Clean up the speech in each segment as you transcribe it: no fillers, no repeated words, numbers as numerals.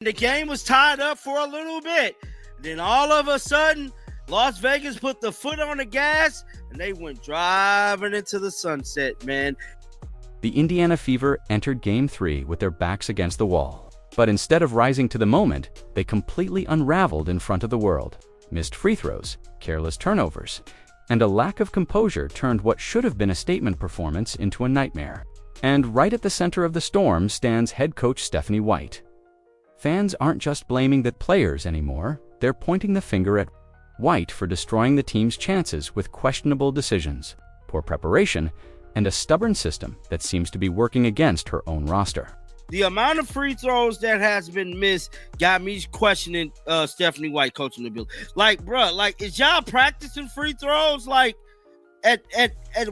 The game was tied up for a little bit. Then all of a sudden, Las Vegas put the foot on the gas, and they went driving into the sunset, man. The Indiana Fever entered Game 3 with their backs against the wall. But instead of rising to the moment, they completely unraveled in front of the world. Missed free throws, careless turnovers, and a lack of composure turned what should have been a statement performance into a nightmare. And right at the center of the storm stands head coach Stephanie White. Fans aren't just blaming the players anymore, they're pointing the finger at White for destroying the team's chances with questionable decisions, poor preparation, and a stubborn system that seems to be working against her own roster. The amount of free throws that has been missed got me questioning Stephanie White coaching the building. Like, bro, like, is y'all practicing free throws like at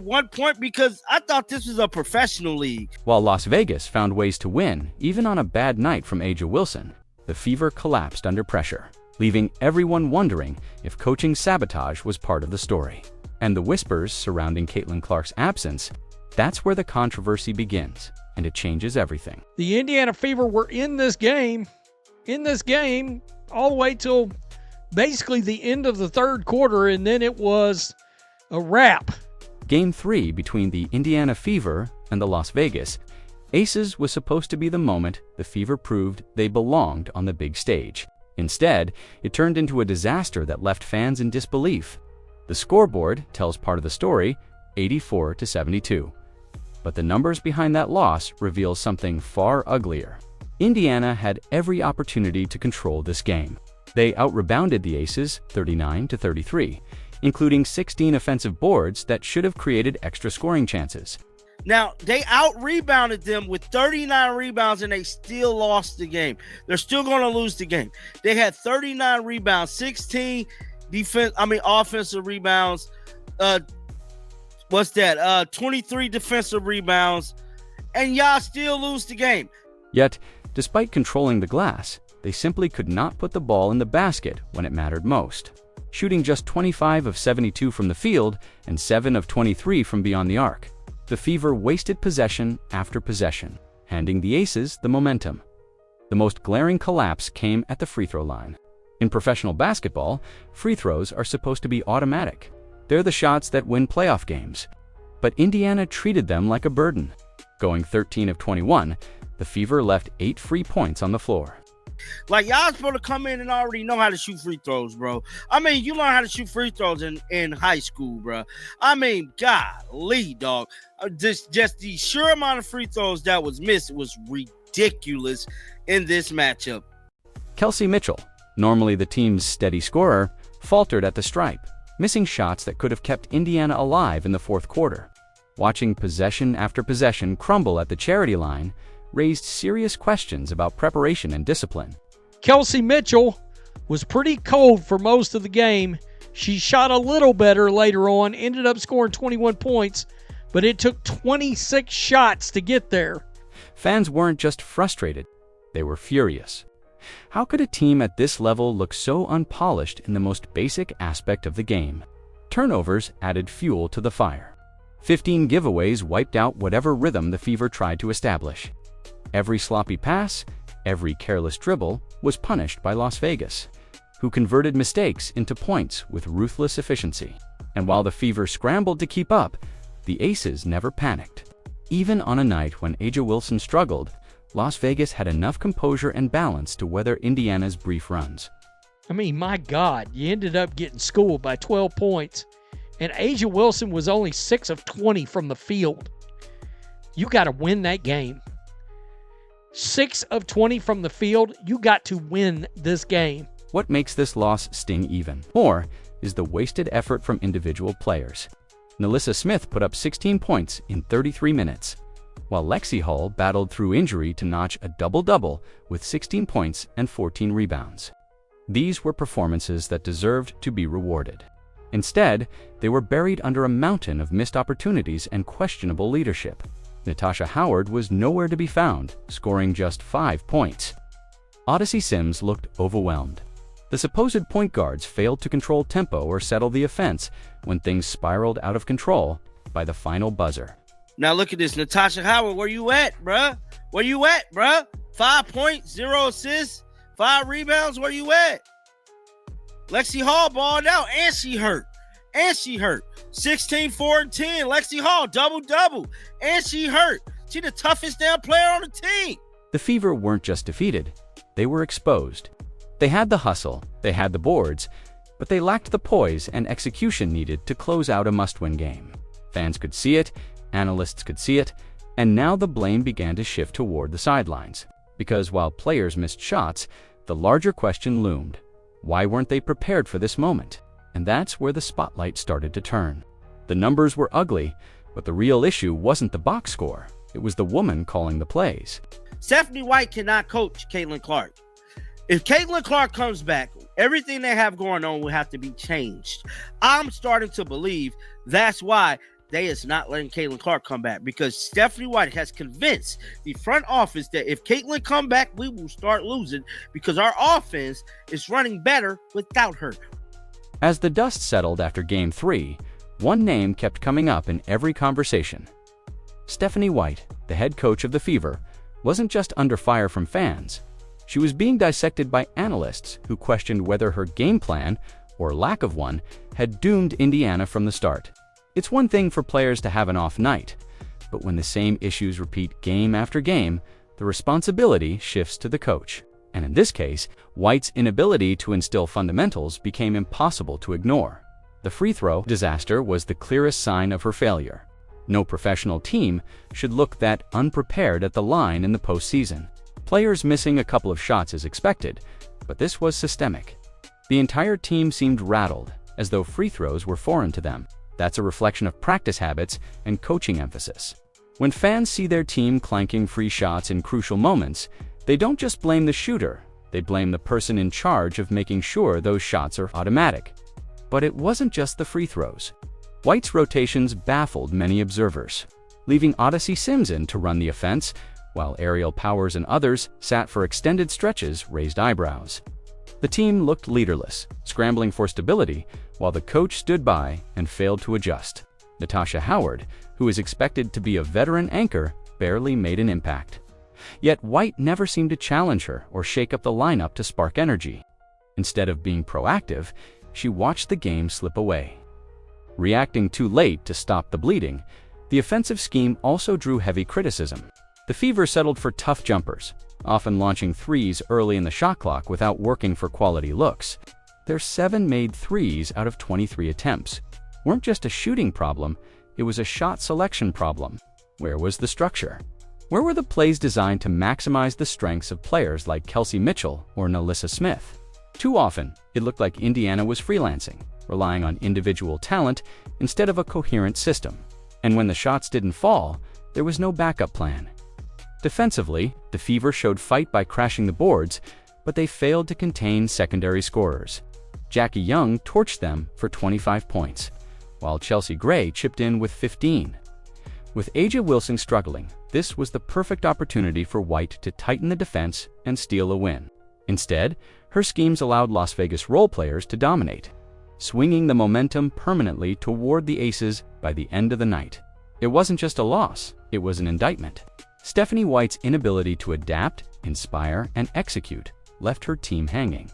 one point? Because I thought this was a professional league. While Las Vegas found ways to win, even on a bad night from A'ja Wilson, the Fever collapsed under pressure, leaving everyone wondering if coaching sabotage was part of the story. And the whispers surrounding Caitlin Clark's absence, that's where the controversy begins, and it changes everything. The Indiana Fever were in this game all the way till basically the end of the third quarter, and then it was a wrap. Game 3 between the Indiana Fever and the Las Vegas Aces was supposed to be the moment the Fever proved they belonged on the big stage. Instead, it turned into a disaster that left fans in disbelief. The scoreboard tells part of the story, 84-72. But the numbers behind that loss reveal something far uglier. Indiana had every opportunity to control this game. They out-rebounded the Aces 39-33, including 16 offensive boards that should have created extra scoring chances. Now, they out-rebounded them with 39 rebounds, and they still lost the game. They're still going to lose the game. They had 39 rebounds, 16 offensive rebounds. 23 defensive rebounds, and y'all still lose the game. Yet, despite controlling the glass, they simply could not put the ball in the basket when it mattered most. Shooting just 25 of 72 from the field and 7 of 23 from beyond the arc, the Fever wasted possession after possession, handing the Aces the momentum. The most glaring collapse came at the free throw line. In professional basketball, free throws are supposed to be automatic. They're the shots that win playoff games. But Indiana treated them like a burden. Going 13 of 21, the Fever left 8 free points on the floor. Like, y'all supposed to come in and already know how to shoot free throws, bro. I mean, you learn how to shoot free throws in high school, bro. I mean, golly, dog. Just the sheer amount of free throws that was missed was ridiculous in this matchup. Kelsey Mitchell, normally the team's steady scorer, faltered at the stripe, missing shots that could have kept Indiana alive in the fourth quarter. Watching possession after possession crumble at the charity line raised serious questions about preparation and discipline. Kelsey Mitchell was pretty cold for most of the game. She shot a little better later on, ended up scoring 21 points, but it took 26 shots to get there. Fans weren't just frustrated, they were furious. How could a team at this level look so unpolished in the most basic aspect of the game? Turnovers added fuel to the fire. 15 giveaways wiped out whatever rhythm the Fever tried to establish. Every sloppy pass, every careless dribble was punished by Las Vegas, who converted mistakes into points with ruthless efficiency. And while the Fever scrambled to keep up, the Aces never panicked. Even on a night when A'ja Wilson struggled, Las Vegas had enough composure and balance to weather Indiana's brief runs. I mean, my God, you ended up getting schooled by 12 points, and A'ja Wilson was only 6 of 20 from the field. You got to win that game. 6 of 20 from the field, you got to win this game. What makes this loss sting even more is the wasted effort from individual players. Nalissa Smith put up 16 points in 33 minutes, while Lexi Hull battled through injury to notch a double-double with 16 points and 14 rebounds. These were performances that deserved to be rewarded. Instead, they were buried under a mountain of missed opportunities and questionable leadership. Natasha Howard was nowhere to be found, scoring just 5 points. Odyssey Sims looked overwhelmed. The supposed point guards failed to control tempo or settle the offense when things spiraled out of control by the final buzzer. Now look at this. Natasha Howard, where you at, bruh? 5 points, 0 assists. 5 rebounds. Where you at? Lexi Hall balled out, and she hurt. 16, 4, and 10. Lexi Hall, double-double, and she hurt. She the toughest damn player on the team. The Fever weren't just defeated, they were exposed. They had the hustle, they had the boards, but they lacked the poise and execution needed to close out a must-win game. Fans could see it, analysts could see it, and now the blame began to shift toward the sidelines. Because while players missed shots, the larger question loomed. Why weren't they prepared for this moment? And that's where the spotlight started to turn. The numbers were ugly, but the real issue wasn't the box score. It was the woman calling the plays. Stephanie White cannot coach Caitlin Clark. If Caitlin Clark comes back, everything they have going on will have to be changed. I'm starting to believe that's why they is not letting Caitlin Clark come back, because Stephanie White has convinced the front office that if Caitlin come back, we will start losing because our offense is running better without her. As the dust settled after Game 3, one name kept coming up in every conversation. Stephanie White, the head coach of the Fever, wasn't just under fire from fans. She was being dissected by analysts who questioned whether her game plan, or lack of one, had doomed Indiana from the start. It's one thing for players to have an off night, but when the same issues repeat game after game, the responsibility shifts to the coach. And in this case, White's inability to instill fundamentals became impossible to ignore. The free throw disaster was the clearest sign of her failure. No professional team should look that unprepared at the line in the postseason. Players missing a couple of shots is expected, but this was systemic. The entire team seemed rattled, as though free throws were foreign to them. That's a reflection of practice habits and coaching emphasis. When fans see their team clanking free shots in crucial moments, they don't just blame the shooter, they blame the person in charge of making sure those shots are automatic. But it wasn't just the free throws. White's rotations baffled many observers, leaving Odyssey Simpson to run the offense, while Ariel Powers and others sat for extended stretches, raised eyebrows. The team looked leaderless, scrambling for stability, while the coach stood by and failed to adjust. Natasha Howard, who is expected to be a veteran anchor, barely made an impact. Yet White never seemed to challenge her or shake up the lineup to spark energy. Instead of being proactive, she watched the game slip away. Reacting too late to stop the bleeding, the offensive scheme also drew heavy criticism. The Fever settled for tough jumpers, often launching threes early in the shot clock without working for quality looks. Their 7 made threes out of 23 attempts weren't just a shooting problem, it was a shot selection problem. Where was the structure? Where were the plays designed to maximize the strengths of players like Kelsey Mitchell or Nalissa Smith? Too often, it looked like Indiana was freelancing, relying on individual talent instead of a coherent system. And when the shots didn't fall, there was no backup plan. Defensively, the Fever showed fight by crashing the boards, but they failed to contain secondary scorers. Jackie Young torched them for 25 points, while Chelsea Gray chipped in with 15. With A'ja Wilson struggling, this was the perfect opportunity for White to tighten the defense and steal a win. Instead, her schemes allowed Las Vegas role players to dominate, swinging the momentum permanently toward the Aces by the end of the night. It wasn't just a loss, it was an indictment. Stephanie White's inability to adapt, inspire, and execute left her team hanging.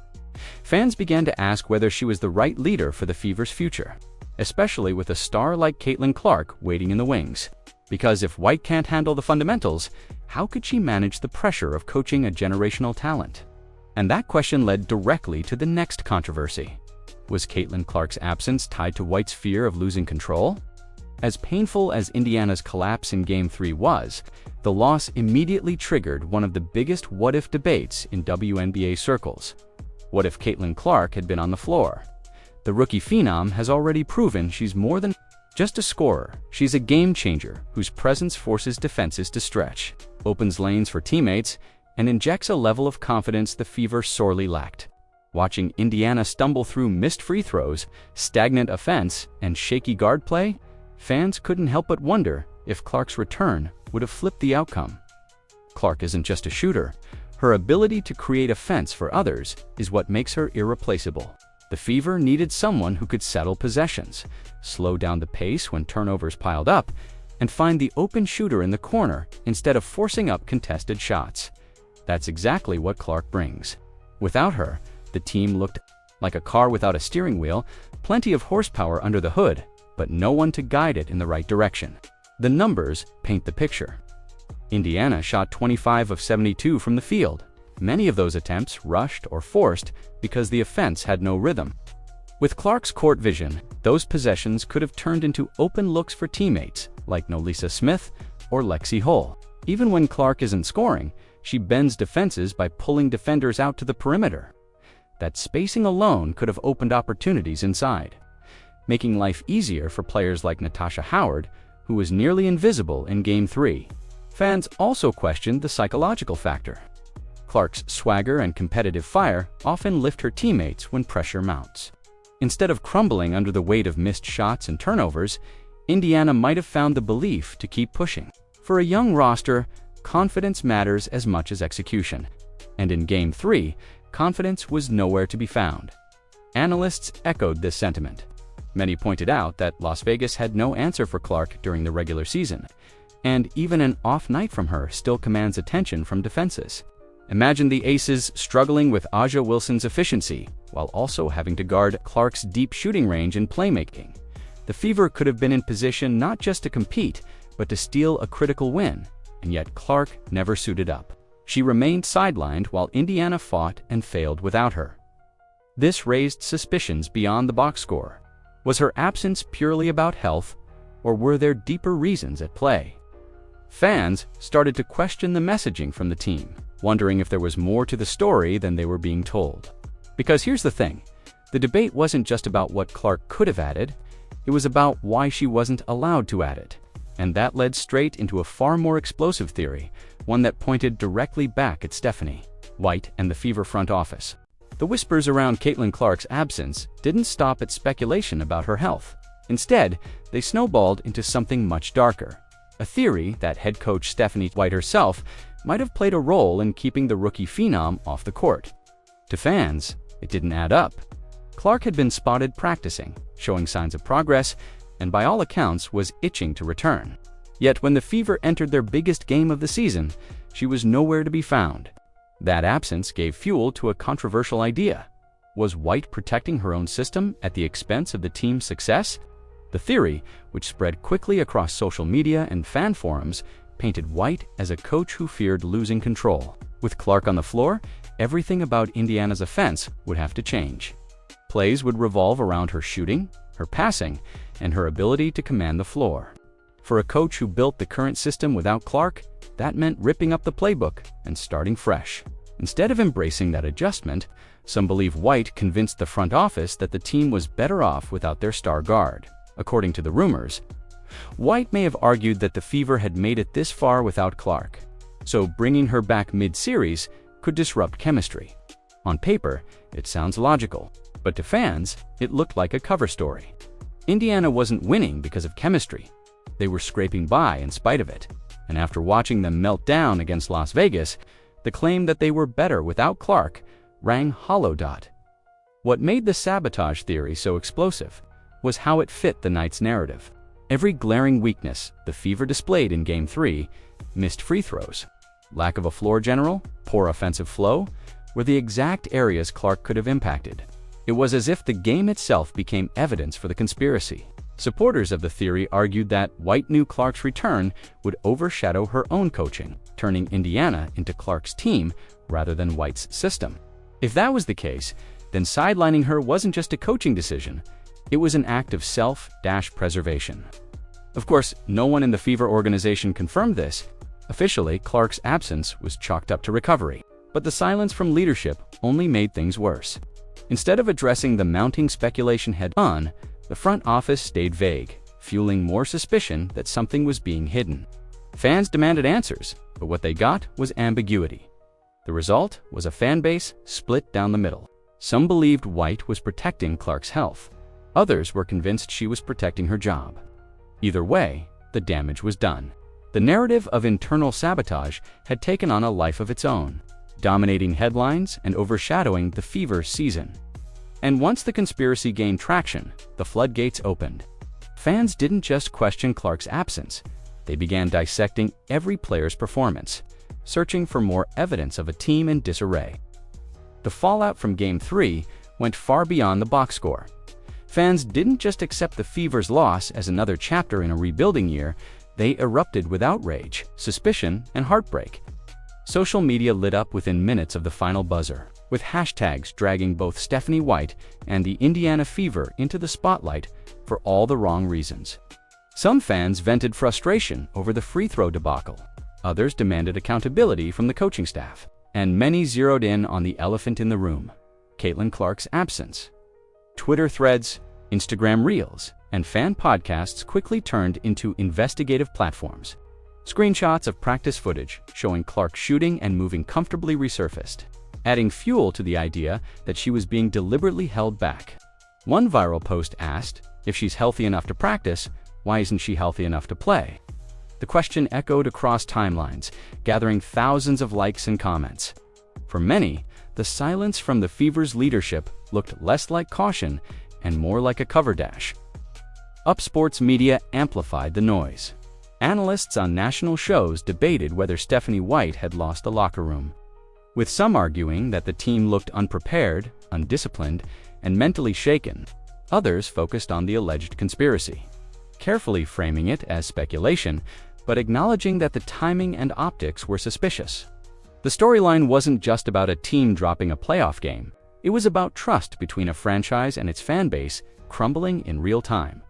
Fans began to ask whether she was the right leader for the Fever's future, especially with a star like Caitlin Clark waiting in the wings. Because if White can't handle the fundamentals, how could she manage the pressure of coaching a generational talent? And that question led directly to the next controversy. Was Caitlin Clark's absence tied to White's fear of losing control? As painful as Indiana's collapse in Game 3 was, the loss immediately triggered one of the biggest what-if debates in WNBA circles. What if Caitlin Clark had been on the floor? The rookie phenom has already proven she's more than just a scorer. She's a game changer whose presence forces defenses to stretch, opens lanes for teammates, and injects a level of confidence the Fever sorely lacked. Watching Indiana stumble through missed free throws, stagnant offense, and shaky guard play, fans couldn't help but wonder if Clark's return would have flipped the outcome. Clark isn't just a shooter. Her ability to create offense for others is what makes her irreplaceable. The Fever needed someone who could settle possessions, slow down the pace when turnovers piled up, and find the open shooter in the corner instead of forcing up contested shots. That's exactly what Clark brings. Without her, the team looked like a car without a steering wheel, plenty of horsepower under the hood, but no one to guide it in the right direction. The numbers paint the picture. Indiana shot 25 of 72 from the field. Many of those attempts rushed or forced because the offense had no rhythm. With Clark's court vision, those possessions could have turned into open looks for teammates like Nolisa Smith or Lexi Hull. Even when Clark isn't scoring, she bends defenses by pulling defenders out to the perimeter. That spacing alone could have opened opportunities inside, making life easier for players like Natasha Howard, who was nearly invisible in Game 3. Fans also questioned the psychological factor. Clark's swagger and competitive fire often lift her teammates when pressure mounts. Instead of crumbling under the weight of missed shots and turnovers, Indiana might have found the belief to keep pushing. For a young roster, confidence matters as much as execution. And in Game 3, confidence was nowhere to be found. Analysts echoed this sentiment. Many pointed out that Las Vegas had no answer for Clark during the regular season, and even an off night from her still commands attention from defenses. Imagine the Aces struggling with Aja Wilson's efficiency, while also having to guard Clark's deep shooting range and playmaking. The Fever could have been in position not just to compete, but to steal a critical win, and yet Clark never suited up. She remained sidelined while Indiana fought and failed without her. This raised suspicions beyond the box score. Was her absence purely about health, or were there deeper reasons at play? Fans started to question the messaging from the team, wondering if there was more to the story than they were being told. Because here's the thing, the debate wasn't just about what Clark could have added, it was about why she wasn't allowed to add it. And that led straight into a far more explosive theory, one that pointed directly back at Stephanie, White, and the Fever front office. The whispers around Caitlin Clark's absence didn't stop at speculation about her health. Instead, they snowballed into something much darker. A theory that head coach Stephanie White herself might have played a role in keeping the rookie phenom off the court. To fans, it didn't add up. Clark had been spotted practicing, showing signs of progress, and by all accounts was itching to return. Yet when the Fever entered their biggest game of the season, she was nowhere to be found. That absence gave fuel to a controversial idea. Was White protecting her own system at the expense of the team's success? The theory, which spread quickly across social media and fan forums, painted White as a coach who feared losing control. With Clark on the floor, everything about Indiana's offense would have to change. Plays would revolve around her shooting, her passing, and her ability to command the floor. For a coach who built the current system without Clark, that meant ripping up the playbook and starting fresh. Instead of embracing that adjustment, some believe White convinced the front office that the team was better off without their star guard. According to the rumors, White may have argued that the Fever had made it this far without Clark, so bringing her back mid-series could disrupt chemistry. On paper, it sounds logical, but to fans, it looked like a cover story. Indiana wasn't winning because of chemistry. They were scraping by in spite of it, and after watching them melt down against Las Vegas, the claim that they were better without Clark rang hollow. What made the sabotage theory so explosive was how it fit the night's narrative. Every glaring weakness the Fever displayed in Game 3, missed free throws, lack of a floor general, poor offensive flow, were the exact areas Clark could have impacted. It was as if the game itself became evidence for the conspiracy. Supporters of the theory argued that White knew Clark's return would overshadow her own coaching, turning Indiana into Clark's team rather than White's system. If that was the case, then sidelining her wasn't just a coaching decision, it was an act of self-preservation. Of course, no one in the Fever organization confirmed this. Officially, Clark's absence was chalked up to recovery, but the silence from leadership only made things worse. Instead of addressing the mounting speculation head-on, the front office stayed vague, fueling more suspicion that something was being hidden. Fans demanded answers, but what they got was ambiguity. The result was a fan base split down the middle. Some believed White was protecting Clark's health. Others were convinced she was protecting her job. Either way, the damage was done. The narrative of internal sabotage had taken on a life of its own, dominating headlines and overshadowing the Fever season. And once the conspiracy gained traction, the floodgates opened. Fans didn't just question Clark's absence, they began dissecting every player's performance, searching for more evidence of a team in disarray. The fallout from Game 3 went far beyond the box score. Fans didn't just accept the Fever's loss as another chapter in a rebuilding year, they erupted with outrage, suspicion, and heartbreak. Social media lit up within minutes of the final buzzer, with hashtags dragging both Stephanie White and the Indiana Fever into the spotlight for all the wrong reasons. Some fans vented frustration over the free throw debacle. Others demanded accountability from the coaching staff. And many zeroed in on the elephant in the room, Caitlin Clark's absence. Twitter threads, Instagram Reels, and fan podcasts quickly turned into investigative platforms. Screenshots of practice footage showing Clark shooting and moving comfortably resurfaced, adding fuel to the idea that she was being deliberately held back. One viral post asked, if she's healthy enough to practice, why isn't she healthy enough to play? The question echoed across timelines, gathering thousands of likes and comments. For many, the silence from the Fever's leadership looked less like caution and more like a cover dash. Upsports media amplified the noise. Analysts on national shows debated whether Stephanie White had lost the locker room, with some arguing that the team looked unprepared, undisciplined, and mentally shaken. Others focused on the alleged conspiracy, carefully framing it as speculation, but acknowledging that the timing and optics were suspicious. The storyline wasn't just about a team dropping a playoff game. It was about trust between a franchise and its fan base crumbling in real time.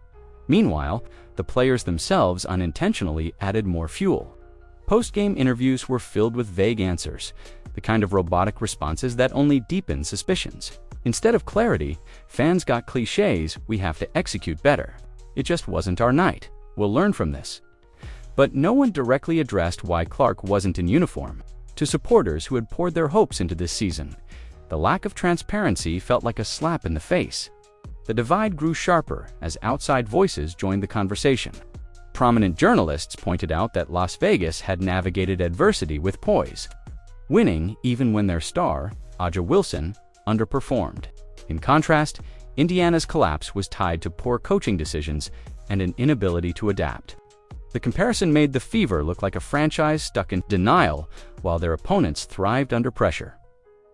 Meanwhile, the players themselves unintentionally added more fuel. Post-game interviews were filled with vague answers, the kind of robotic responses that only deepen suspicions. Instead of clarity, fans got cliches, "We have to execute better. It just wasn't our night. We'll learn from this." But no one directly addressed why Clark wasn't in uniform. To supporters who had poured their hopes into this season, the lack of transparency felt like a slap in the face. The divide grew sharper as outside voices joined the conversation. Prominent journalists pointed out that Las Vegas had navigated adversity with poise, winning even when their star, Aja Wilson, underperformed. In contrast, Indiana's collapse was tied to poor coaching decisions and an inability to adapt. The comparison made the Fever look like a franchise stuck in denial while their opponents thrived under pressure.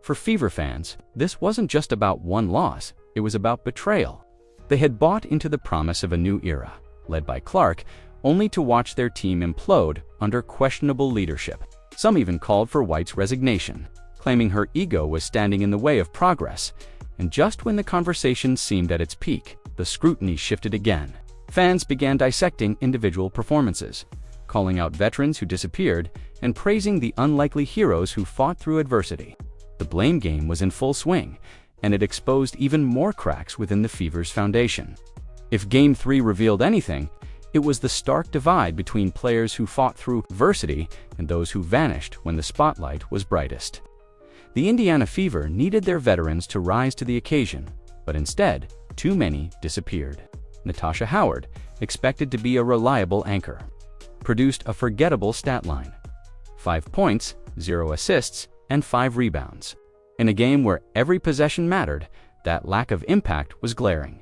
For Fever fans, this wasn't just about one loss, it was about betrayal. They had bought into the promise of a new era, led by Clark, only to watch their team implode under questionable leadership. Some even called for White's resignation, claiming her ego was standing in the way of progress. And just when the conversation seemed at its peak, the scrutiny shifted again. Fans began dissecting individual performances, calling out veterans who disappeared and praising the unlikely heroes who fought through adversity. The blame game was in full swing, and it exposed even more cracks within the Fever's foundation. If Game 3 revealed anything, it was the stark divide between players who fought through adversity and those who vanished when the spotlight was brightest. The Indiana Fever needed their veterans to rise to the occasion, but instead, too many disappeared. Natasha Howard, expected to be a reliable anchor, produced a forgettable stat line: 5 points, 0 assists, and 5 rebounds. In a game where every possession mattered, that lack of impact was glaring.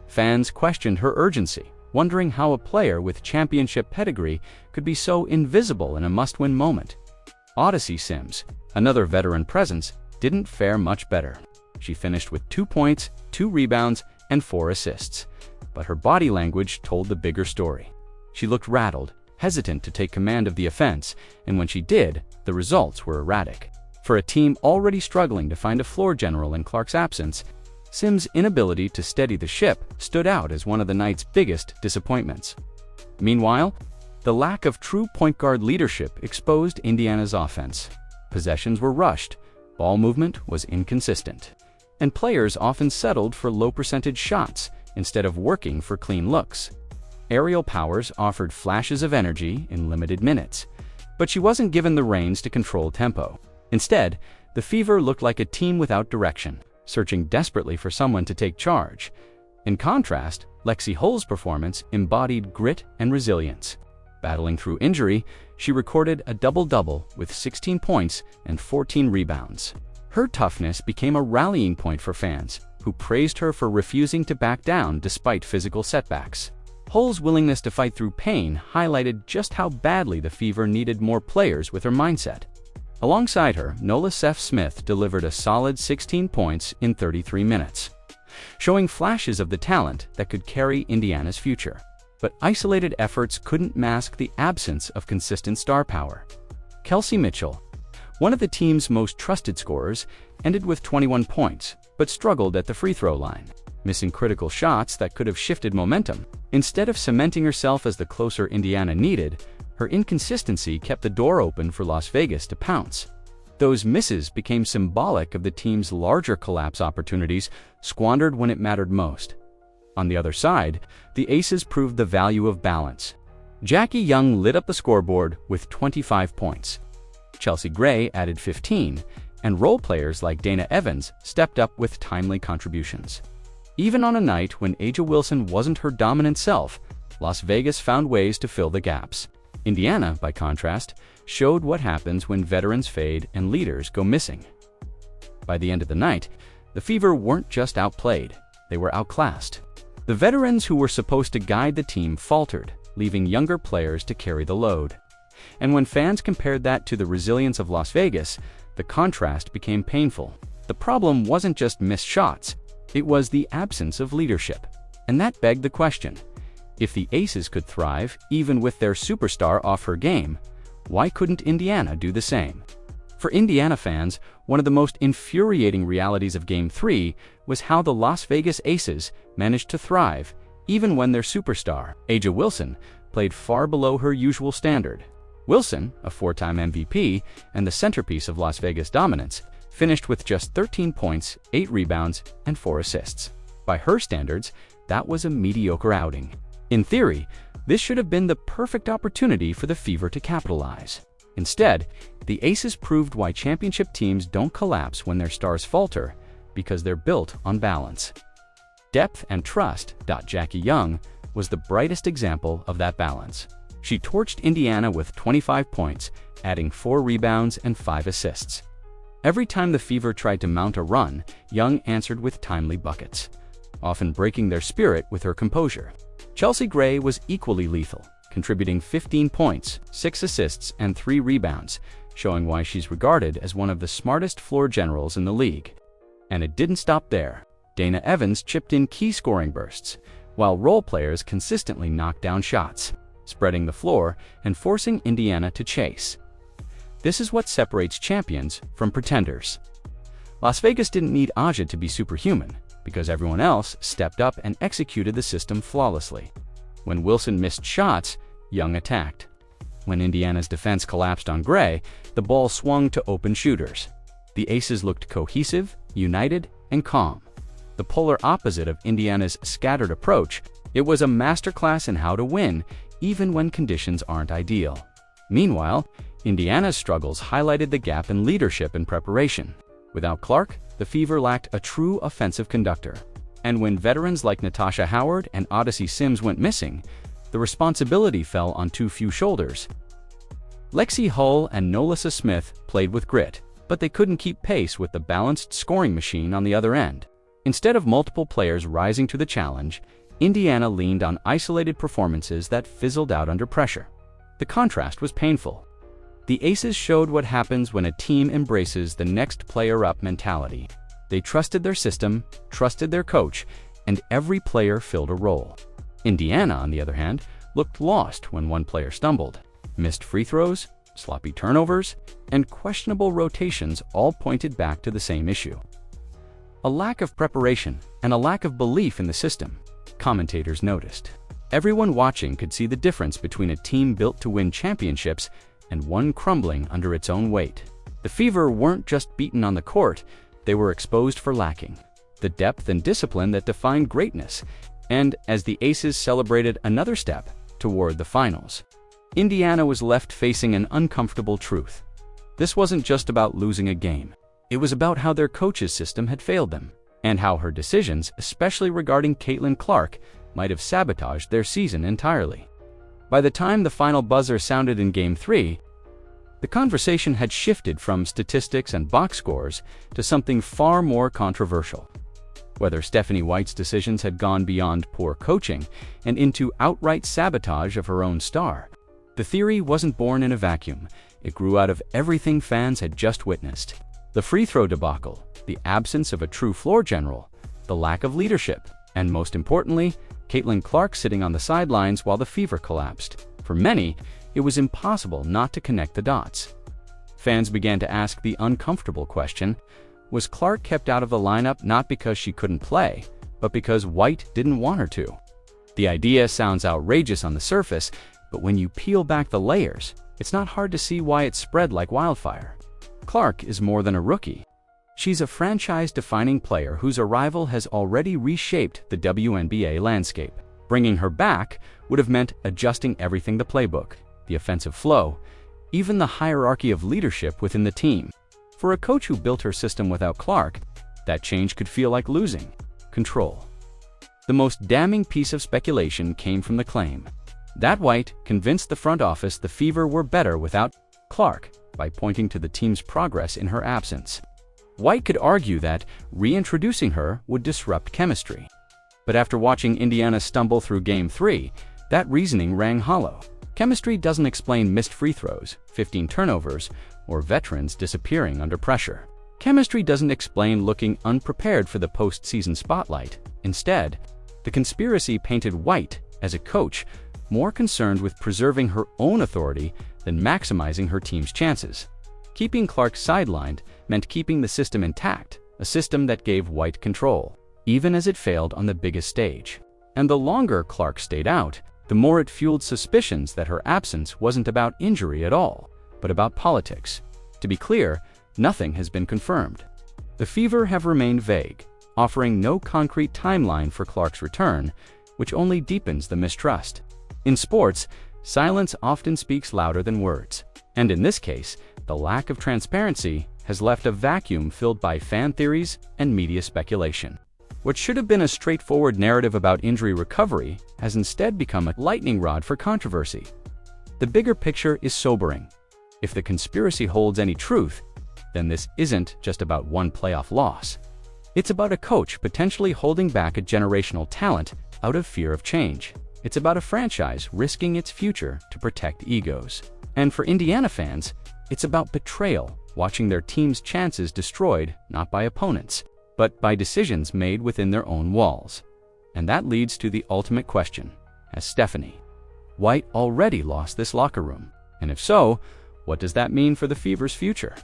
Fans questioned her urgency, wondering how a player with championship pedigree could be so invisible in a must-win moment. Odyssey Sims, another veteran presence, didn't fare much better. She finished with 2 points, 2 rebounds, and 4 assists. But her body language told the bigger story. She looked rattled, hesitant to take command of the offense, and when she did, the results were erratic. For a team already struggling to find a floor general in Clark's absence, Sims' inability to steady the ship stood out as one of the night's biggest disappointments. Meanwhile, the lack of true point guard leadership exposed Indiana's offense. Possessions were rushed, ball movement was inconsistent, and players often settled for low-percentage shots instead of working for clean looks. Aerial Powers offered flashes of energy in limited minutes, but she wasn't given the reins to control tempo. Instead, the Fever looked like a team without direction, searching desperately for someone to take charge. In contrast, Lexi Hull's performance embodied grit and resilience. Battling through injury, she recorded a double-double with 16 points and 14 rebounds. Her toughness became a rallying point for fans, who praised her for refusing to back down despite physical setbacks. Hull's willingness to fight through pain highlighted just how badly the Fever needed more players with her mindset. Alongside her, Nola Smith delivered a solid 16 points in 33 minutes, showing flashes of the talent that could carry Indiana's future. But isolated efforts couldn't mask the absence of consistent star power. Kelsey Mitchell, one of the team's most trusted scorers, ended with 21 points, but struggled at the free throw line, missing critical shots that could have shifted momentum. Instead of cementing herself as the closer Indiana needed, her inconsistency kept the door open for Las Vegas to pounce. Those misses became symbolic of the team's larger collapse opportunities squandered when it mattered most. On the other side, the Aces proved the value of balance. Jackie Young lit up the scoreboard with 25 points. Chelsea Gray added 15, and role players like Dana Evans stepped up with timely contributions. Even on a night when A'ja Wilson wasn't her dominant self, Las Vegas found ways to fill the gaps. Indiana, by contrast, showed what happens when veterans fade and leaders go missing. By the end of the night, the Fever weren't just outplayed, they were outclassed. The veterans who were supposed to guide the team faltered, leaving younger players to carry the load. And when fans compared that to the resilience of Las Vegas, the contrast became painful. The problem wasn't just missed shots, it was the absence of leadership. And that begged the question, if the Aces could thrive even with their superstar off her game, why couldn't Indiana do the same? For Indiana fans, one of the most infuriating realities of Game 3 was how the Las Vegas Aces managed to thrive even when their superstar, A'ja Wilson, played far below her usual standard. Wilson, a four-time MVP and the centerpiece of Las Vegas dominance, finished with just 13 points, 8 rebounds, and 4 assists. By her standards, that was a mediocre outing. In theory, this should have been the perfect opportunity for the Fever to capitalize. Instead, the Aces proved why championship teams don't collapse when their stars falter, because they're built on balance. Depth and trust. Jackie Young was the brightest example of that balance. She torched Indiana with 25 points, adding 4 rebounds and 5 assists. Every time the Fever tried to mount a run, Young answered with timely buckets, often breaking their spirit with her composure. Chelsea Gray was equally lethal, contributing 15 points, 6 assists, and 3 rebounds, showing why she's regarded as one of the smartest floor generals in the league. And it didn't stop there. Dana Evans chipped in key scoring bursts, while role players consistently knocked down shots, spreading the floor and forcing Indiana to chase. This is what separates champions from pretenders. Las Vegas didn't need A'ja to be superhuman, because everyone else stepped up and executed the system flawlessly. When Wilson missed shots, Young attacked. When Indiana's defense collapsed on Gray, the ball swung to open shooters. The Aces looked cohesive, united, and calm. The polar opposite of Indiana's scattered approach, it was a masterclass in how to win, even when conditions aren't ideal. Meanwhile, Indiana's struggles highlighted the gap in leadership and preparation. Without Clark, the Fever lacked a true offensive conductor. And when veterans like Natasha Howard and Odyssey Sims went missing, the responsibility fell on too few shoulders. Lexi Hull and Nola Smith played with grit, but they couldn't keep pace with the balanced scoring machine on the other end. Instead of multiple players rising to the challenge, Indiana leaned on isolated performances that fizzled out under pressure. The contrast was painful. The Aces showed what happens when a team embraces the next player up mentality. They trusted their system, trusted their coach, and every player filled a role. Indiana, on the other hand, looked lost when one player stumbled. Missed free throws, sloppy turnovers, and questionable rotations all pointed back to the same issue: a lack of preparation and a lack of belief in the system. Commentators noticed. Everyone watching could see the difference between a team built to win championships and one crumbling under its own weight. The Fever weren't just beaten on the court, they were exposed for lacking the depth and discipline that defined greatness. And as the Aces celebrated another step toward the finals, Indiana was left facing an uncomfortable truth. This wasn't just about losing a game. It was about how their coach's system had failed them, and how her decisions, especially regarding Caitlin Clark, might have sabotaged their season entirely. By the time the final buzzer sounded in Game 3, the conversation had shifted from statistics and box scores to something far more controversial. Whether Stephanie White's decisions had gone beyond poor coaching and into outright sabotage of her own star. The theory wasn't born in a vacuum. it grew out of everything fans had just witnessed. The free throw debacle, the absence of a true floor general, the lack of leadership, and most importantly, Caitlin Clark sitting on the sidelines while the Fever collapsed. For many, it was impossible not to connect the dots. Fans began to ask the uncomfortable question, was Clark kept out of the lineup not because she couldn't play, but because White didn't want her to? The idea sounds outrageous on the surface, but when you peel back the layers, it's not hard to see why it spread like wildfire. Clark is more than a rookie. She's a franchise-defining player whose arrival has already reshaped the WNBA landscape. Bringing her back would have meant adjusting everything: the playbook, the offensive flow, even the hierarchy of leadership within the team. For a coach who built her system without Clark, that change could feel like losing control. The most damning piece of speculation came from the claim that White convinced the front office the Fever were better without Clark by pointing to the team's progress in her absence. White could argue that reintroducing her would disrupt chemistry. But after watching Indiana stumble through Game 3, that reasoning rang hollow. Chemistry doesn't explain missed free throws, 15 turnovers, or veterans disappearing under pressure. Chemistry doesn't explain looking unprepared for the postseason spotlight. Instead, the conspiracy painted White as a coach more concerned with preserving her own authority than maximizing her team's chances. Keeping Clark sidelined meant keeping the system intact, a system that gave White control, even as it failed on the biggest stage. And the longer Clark stayed out, the more it fueled suspicions that her absence wasn't about injury at all, but about politics. To be clear, nothing has been confirmed. The Fever have remained vague, offering no concrete timeline for Clark's return, which only deepens the mistrust. In sports, silence often speaks louder than words, and in this case, the lack of transparency has left a vacuum filled by fan theories and media speculation. What should have been a straightforward narrative about injury recovery has instead become a lightning rod for controversy. The bigger picture is sobering. If the conspiracy holds any truth, then this isn't just about one playoff loss. It's about a coach potentially holding back a generational talent out of fear of change. It's about a franchise risking its future to protect egos. And for Indiana fans, it's about betrayal, watching their team's chances destroyed not by opponents, but by decisions made within their own walls. And that leads to the ultimate question: has Stephanie White already lost this locker room? And if so, what does that mean for the Fever's future?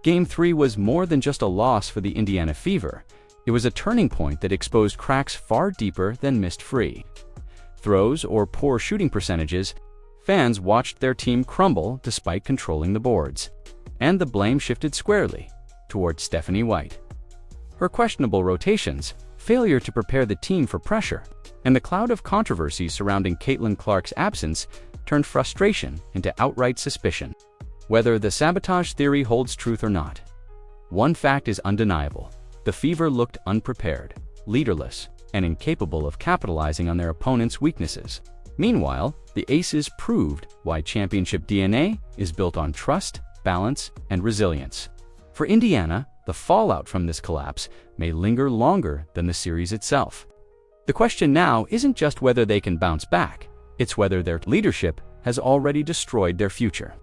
Game 3 was more than just a loss for the Indiana Fever. It was a turning point that exposed cracks far deeper than missed free throws or poor shooting percentages. Fans watched their team crumble despite controlling the boards. And the blame shifted squarely toward Stephanie White. Her questionable rotations, failure to prepare the team for pressure, and the cloud of controversy surrounding Caitlin Clark's absence turned frustration into outright suspicion. Whether the sabotage theory holds truth or not, one fact is undeniable: the Fever looked unprepared, leaderless, and incapable of capitalizing on their opponent's weaknesses. Meanwhile, the Aces proved why championship DNA is built on trust, balance, and resilience. For Indiana, the fallout from this collapse may linger longer than the series itself. The question now isn't just whether they can bounce back, it's whether their leadership has already destroyed their future.